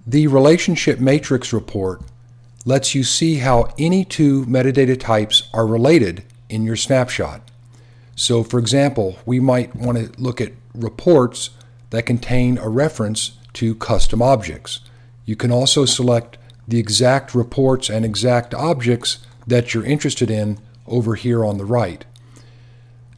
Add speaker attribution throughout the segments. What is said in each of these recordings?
Speaker 1: The relationship matrix report lets you see how any two metadata types are related in your snapshot. So for example, we might want to look at reports that contain a reference to custom objects. You can also select the exact reports and exact objects that you're interested in over here on the right.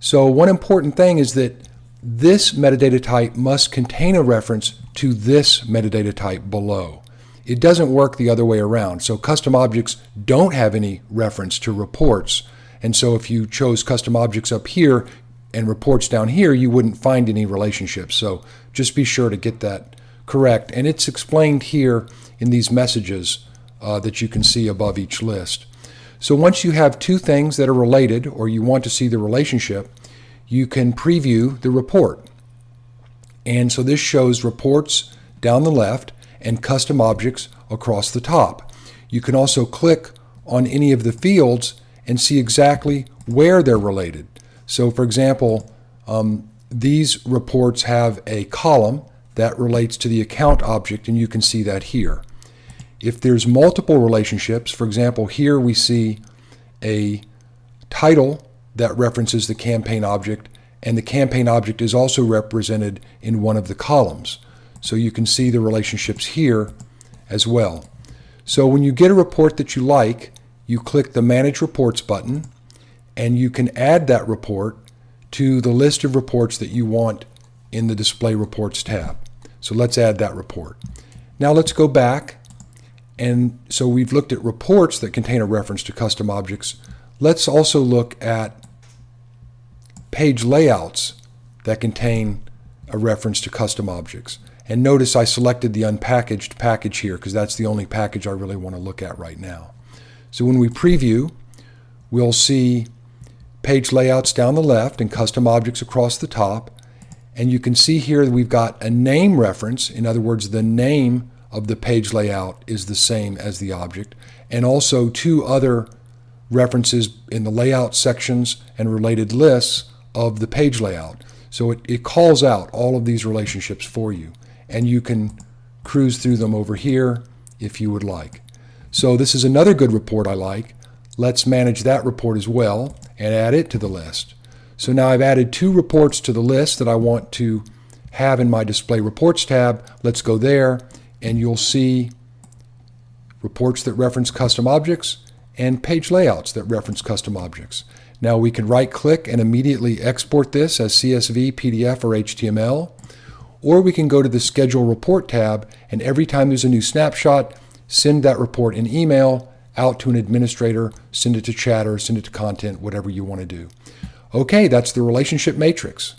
Speaker 1: So one important thing is that this metadata type must contain a reference to this metadata type below. It doesn't work the other way around. So custom objects don't have any reference to reports. And so if you chose custom objects up here and reports down here, you wouldn't find any relationships. So just be sure to get that correct. And it's explained here in these messages that you can see above each list. So once you have two things that are related, or you want to see the relationship, you can preview the report. And so this shows reports down the left and custom objects across the top. You can also click on any of the fields and see exactly where they're related. So for example, these reports have a column that relates to the account object, and you can see that here. If there's multiple relationships, for example, here we see a title that references the campaign object, and the campaign object is also represented in one of the columns. So you can see the relationships here as well. So when you get a report that you like, you click the Manage Reports button, and you can add that report to the list of reports that you want in the Display Reports tab. So let's add that report. Now let's go back, and so we've looked at reports that contain a reference to custom objects. Let's also look at page layouts that contain a reference to custom objects. And notice I selected the unpackaged package here because that's the only package I really want to look at right now. So when we preview, we'll see page layouts down the left and custom objects across the top. And you can see here that we've got a name reference. In other words, the name of the page layout is the same as the object. And also two other references in the layout sections and related lists of the page layout. So it calls out all of these relationships for you, and you can cruise through them over here if you would like. So this is another good report I like. Let's manage that report as well and add it to the list. So now I've added two reports to the list that I want to have in my Display Reports tab. Let's go there, and you'll see reports that reference custom objects and page layouts that reference custom objects. Now we can right-click and immediately export this as CSV, PDF, or HTML, or we can go to the Schedule Report tab, and every time there's a new snapshot, send that report in email out to an administrator, send it to Chatter, send it to content, whatever you want to do. Okay, that's the relationship matrix.